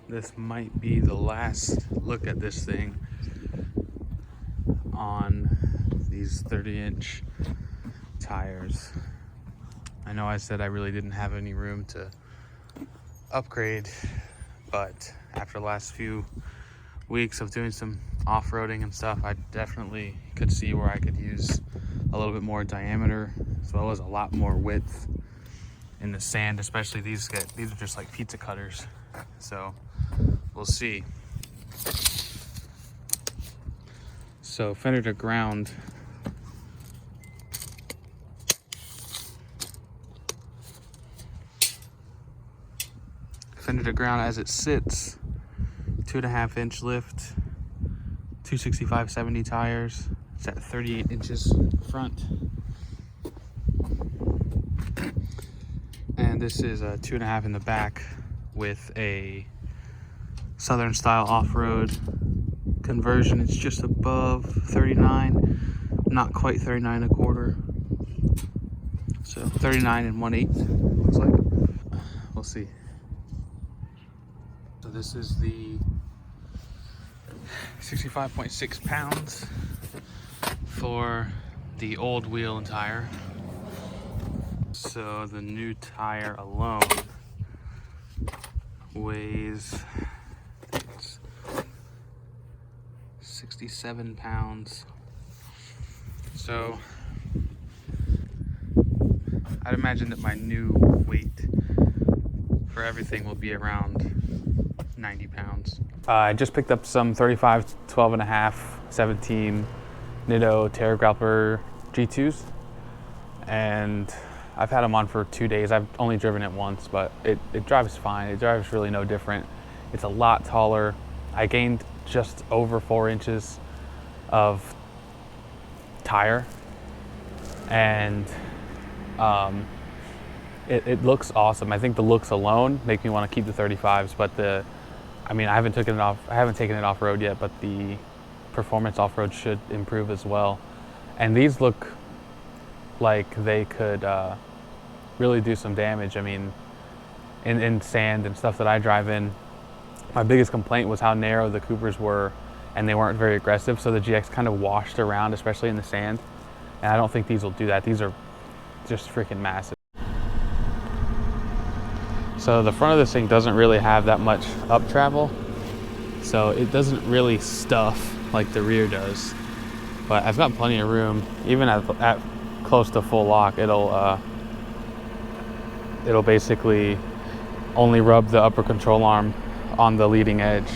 This might be the last look at this thing on these 30-inch tires. I know I said I really didn't have any room to upgrade, but after the last few weeks of doing some off-roading and stuff, I definitely could see where I could use a little bit more diameter as well as a lot more width in the sand. Especially these are just like pizza cutters, so we'll see. So fender to ground, as it sits, 2.5-inch lift, 265/70 tires. It's at 38 inches front, and this is a 2.5 in the back with a Southern style off-road conversion. It's just above 39, not quite 39 1/4, so 39 1/8 looks like. We'll see. So this is the 65.6 pounds for the old wheel and tire. So the new tire alone weighs 67 pounds. So I'd imagine that my new weight for everything will be around 90 pounds. I just picked up some 35, 12.5, 17 Nitto Terra Grappler G2s, and I've had them on for 2 days. I've only driven it once, but it drives fine. It drives really no different. It's a lot taller. I gained just over 4 inches of tire, and it looks awesome. I think the looks alone make me want to keep the 35s, but I haven't taken it off road yet, but the performance off road should improve as well. And these look like they could really do some damage. I mean, in sand and stuff that I drive in, my biggest complaint was how narrow the Coopers were, and they weren't very aggressive. So the GX kind of washed around, especially in the sand. And I don't think these will do that. These are just freaking massive. So the front of this thing doesn't really have that much up travel, so it doesn't really stuff like the rear does. But I've got plenty of room. Even at close to full lock, it'll basically only rub the upper control arm on the leading edge.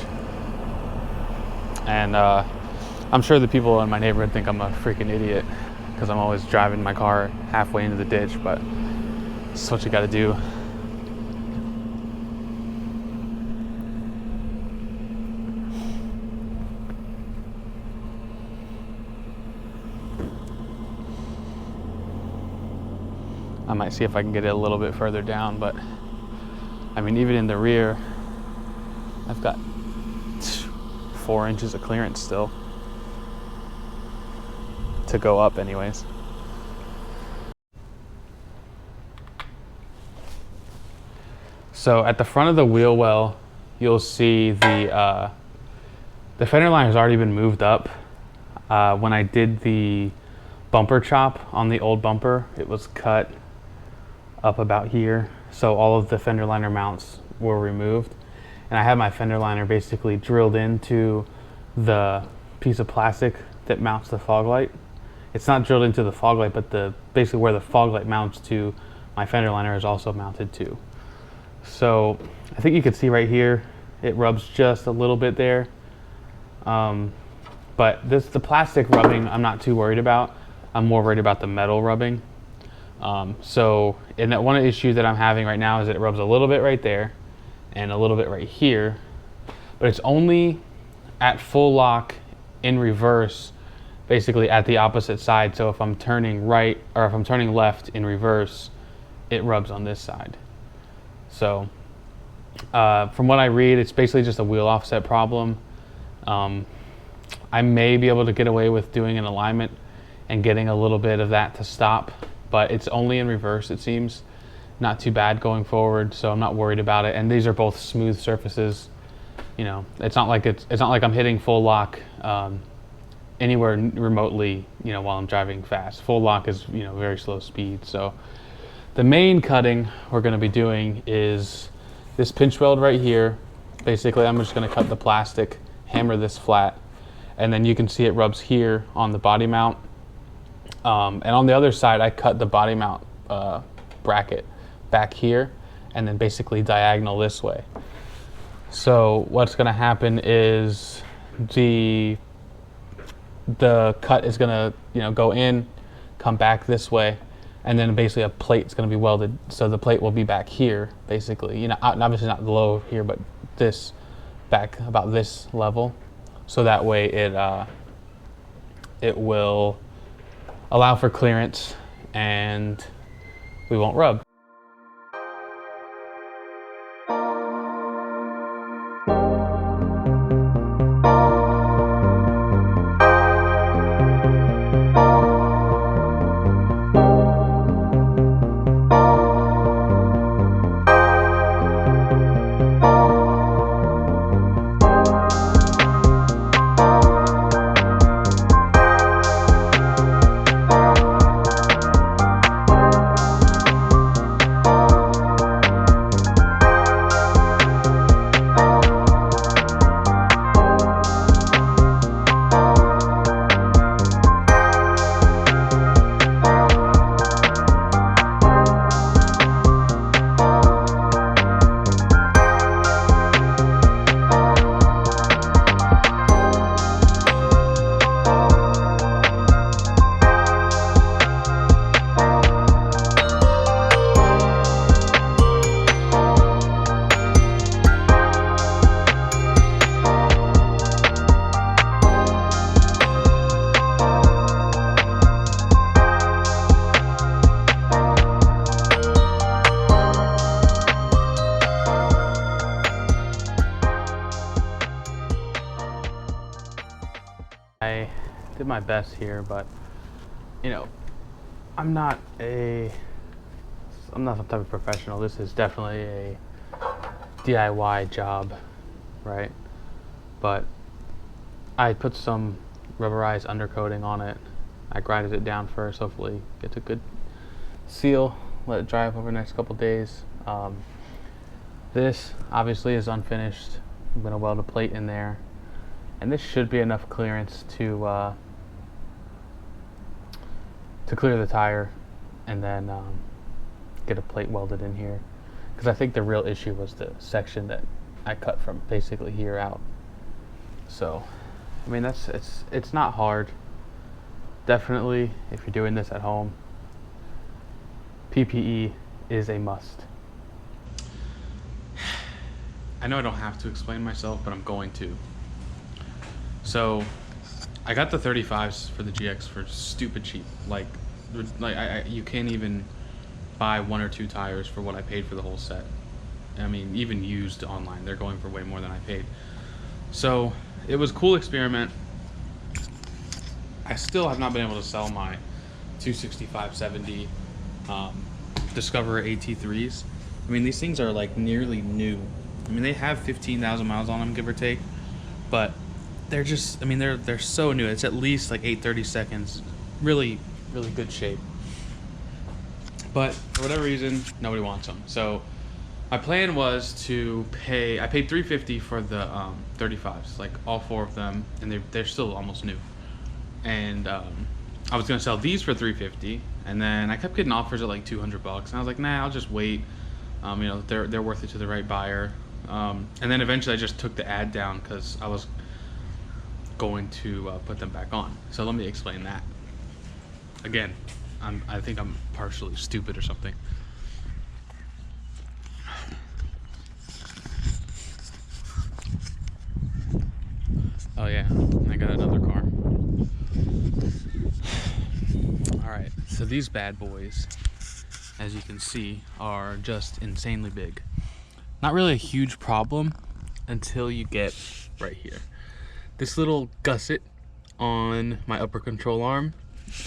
And I'm sure the people in my neighborhood think I'm a freaking idiot because I'm always driving my car halfway into the ditch, but it's what you got to do. I might see if I can get it a little bit further down, but I mean, even in the rear, I've got 4 inches of clearance still to go up anyways. So at the front of the wheel well, you'll see the fender liner has already been moved up. When I did the bumper chop on the old bumper, it was cut up about here, so all of the fender liner mounts were removed, and I had my fender liner basically drilled into the piece of plastic that mounts the fog light. It's not drilled into the fog light, but basically where the fog light mounts to my fender liner is also mounted to. So I think you can see right here it rubs just a little bit there, but the plastic rubbing I'm not too worried about. I'm more worried about the metal rubbing. So one issue that I'm having right now is that it rubs a little bit right there and a little bit right here, but it's only at full lock in reverse, basically at the opposite side. So if I'm turning right, or if I'm turning left in reverse, it rubs on this side. So from what I read, it's basically just a wheel offset problem. I may be able to get away with doing an alignment and getting a little bit of that to stop, but it's only in reverse, it seems. Not too bad going forward, so I'm not worried about it. And these are both smooth surfaces, You know, it's not like I'm hitting full lock anywhere remotely, you know, while I'm driving fast. Full lock is, you know, very slow speed. So the main cutting we're going to be doing is this pinch weld right here. Basically, I'm just going to cut the plastic, hammer this flat, and then you can see it rubs here on the body mount. And on the other side, I cut the body mount bracket back here, and then basically diagonal this way. So what's going to happen is the cut is going to, you know, go in, come back this way, and then basically a plate's going to be welded. So the plate will be back here, basically. You know, obviously not below here, but this back about this level. So that way it will allow for clearance and we won't rub. I did my best here, but you know, I'm not some type of professional. This is definitely a DIY job, right? But I put some rubberized undercoating on it. I grinded it down first, hopefully get a good seal, let it dry up over the next couple days. This obviously is unfinished. I'm gonna weld a plate in there, and this should be enough clearance to clear the tire, and then get a plate welded in here. Because I think the real issue was the section that I cut from basically here out. So, I mean, it's not hard. Definitely, if you're doing this at home, PPE is a must. I know I don't have to explain myself, but I'm going to. So, I got the 35s for the GX for stupid cheap. Like you can't even buy 1 or 2 tires for what I paid for the whole set. I mean, even used online, they're going for way more than I paid. So, it was a cool experiment. I still have not been able to sell my 265/70 Discoverer AT3s. I mean, these things are like nearly new. I mean, they have 15,000 miles on them, give or take, but they're just, I mean, they're so new. It's at least like 832nds, really good shape. But for whatever reason, nobody wants them. So my plan was to pay, I paid $350 for the 35s, like all 4 of them, and they're still almost new. And I was gonna sell these for $350, and then I kept getting offers at like $200, and I was like, nah, I'll just wait. You know, they're worth it to the right buyer. And then eventually I just took the ad down because I was going to put them back on. So let me explain that. Again, I think I'm partially stupid or something. Oh yeah, I got another car. Alright, so these bad boys, as you can see, are just insanely big. Not really a huge problem until you get right here. This little gusset on my upper control arm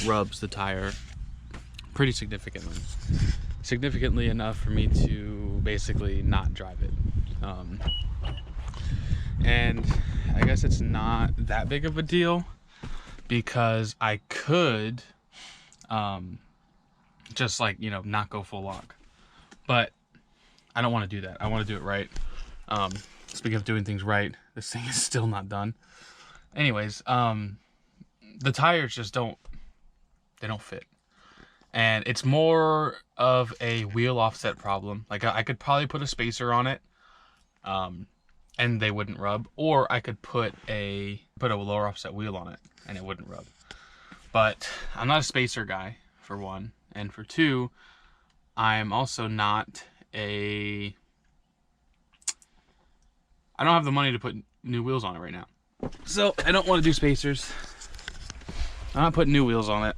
rubs the tire pretty significantly. Significantly enough for me to basically not drive it. And I guess it's not that big of a deal because I could just like, you know, not go full lock. But I don't want to do that. I want to do it right. Speaking of doing things right, this thing is still not done. Anyways, the tires just don't fit. And it's more of a wheel offset problem. Like I could probably put a spacer on it, and they wouldn't rub, or I could put a lower offset wheel on it and it wouldn't rub. But I'm not a spacer guy, for one, and for two, I'm also not I don't have the money to put new wheels on it right now. So I don't want to do spacers. I'm not putting new wheels on it.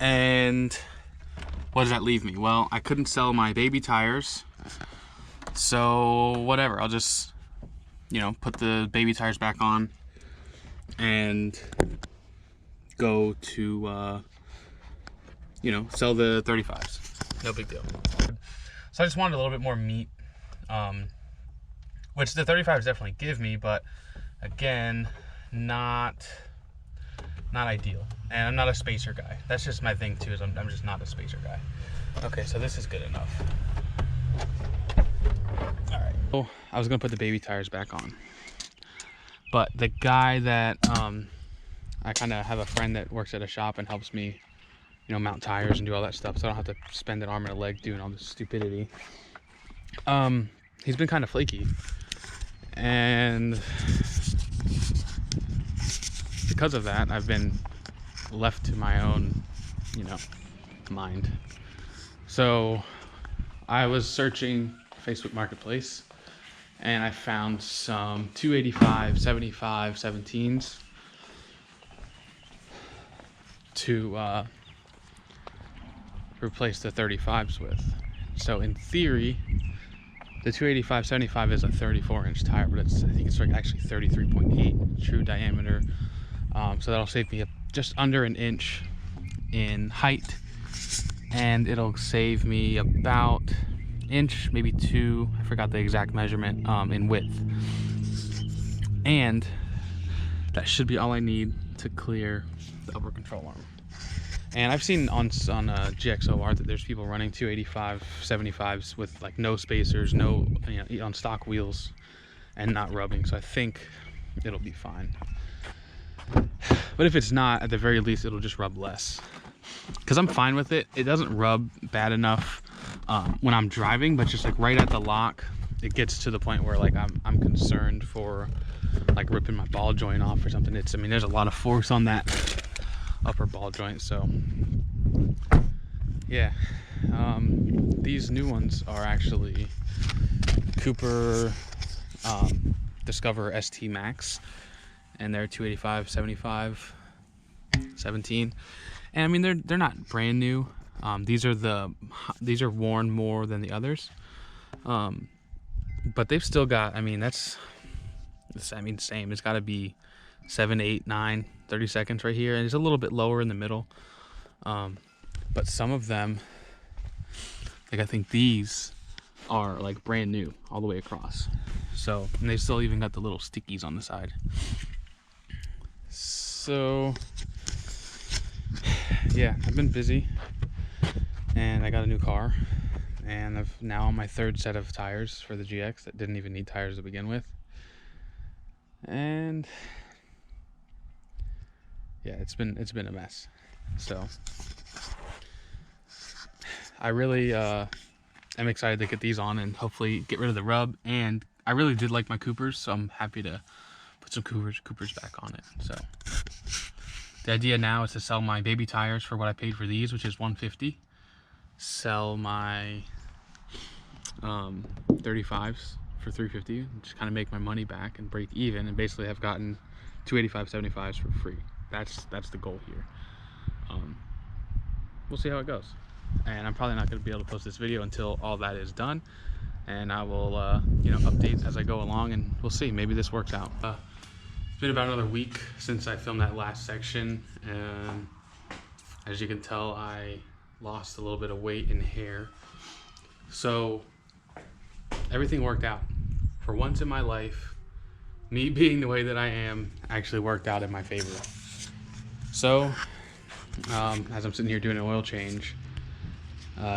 And what does that leave me? Well, I couldn't sell my baby tires. So whatever, I'll just, you know, put the baby tires back on and go to, you know, sell the 35s. No big deal. So I just wanted a little bit more meat, which the 35s definitely give me, but again, not ideal. And I'm not a spacer guy. That's just my thing too, is I'm just not a spacer guy. Okay, so this is good enough. All right. Oh, I was gonna put the baby tires back on, but the guy that I kind of have a friend that works at a shop and helps me, you know, mount tires and do all that stuff, so I don't have to spend an arm and a leg doing all this stupidity. He's been kind of flaky, and because of that, I've been left to my own, you know, mind. So I was searching Facebook Marketplace and I found some 285 75 17s to replace the 35s with. So in theory, the 285 75 is a 34-inch tire, but I think it's like actually 33.8 true diameter. So that'll save me just under an inch in height, and it'll save me about inch, maybe two, I forgot the exact measurement, in width. And that should be all I need to clear the upper control arm. And I've seen on GX470 that there's people running 285 75s with like no spacers, no, you know, on stock wheels, and not rubbing. So I think it'll be fine. But if it's not, at the very least, it'll just rub less. Because I'm fine with it. It doesn't rub bad enough when I'm driving, but just like right at the lock, it gets to the point where like I'm concerned for like ripping my ball joint off or something. I mean, there's a lot of force on that upper ball joint, so yeah. These new ones are actually Cooper Discover ST Max, and they're 285 75 17, and I mean they're not brand new. These are worn more than the others, but they've still got, I mean same, it's got to be 7 8 9 30 seconds right here, and it's a little bit lower in the middle, but some of them, like I think these are like brand new all the way across. So, and they still even got the little stickies on the side. So yeah, I've been busy, and I got a new car, and I've now on my third set of tires for the GX that didn't even need tires to begin with. And yeah, it's been a mess. So I really am excited to get these on and hopefully get rid of the rub. And I really did like my Coopers, so I'm happy to put some Coopers back on it. So the idea now is to sell my baby tires for what I paid for these, which is $150. Sell my 35s for $350, just kind of make my money back and break even, and basically have gotten 285 75s for free. That's the goal here. We'll see how it goes, and I'm probably not going to be able to post this video until all that is done, and I will you know, update as I go along, and we'll see, maybe this works out. It's been about another week since I filmed that last section, and as you can tell, I lost a little bit of weight and hair, so everything worked out. for once in my life, me being the way that I am actually worked out in my favor. So, as I'm sitting here doing an oil change,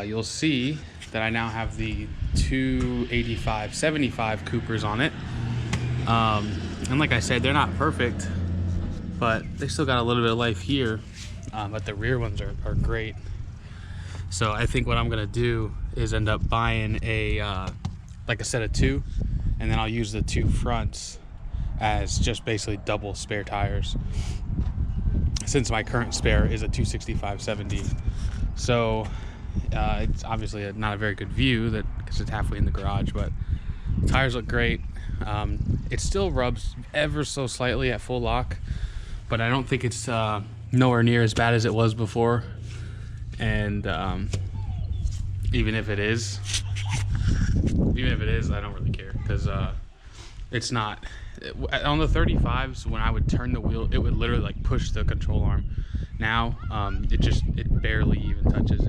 you'll see that I now have the 285/75 Coopers on it. And like I said, they're not perfect, but they still got a little bit of life here. But the rear ones are great. So I think what I'm gonna do is end up buying like a set of two, and then I'll use the two fronts as just basically double spare tires, since my current spare is a 265/70. So it's obviously not a very good view because it's halfway in the garage, but the tires look great. It still rubs ever so slightly at full lock, but I don't think it's nowhere near as bad as it was before. And even if it is, I don't really care, because it's not. On the 35s, when I would turn the wheel, it would literally like push the control arm. Now it barely even touches.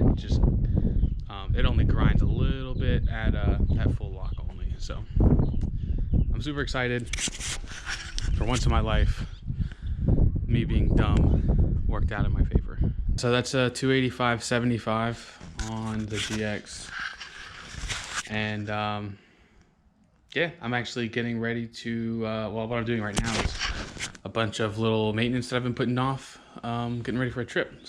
It only grinds a little bit at full lock only. So I'm super excited. For once in my life, me being dumb worked out in my favor. So that's a 285/75 on the GX. And yeah, I'm actually getting ready to, well, what I'm doing right now is a bunch of little maintenance that I've been putting off, getting ready for a trip.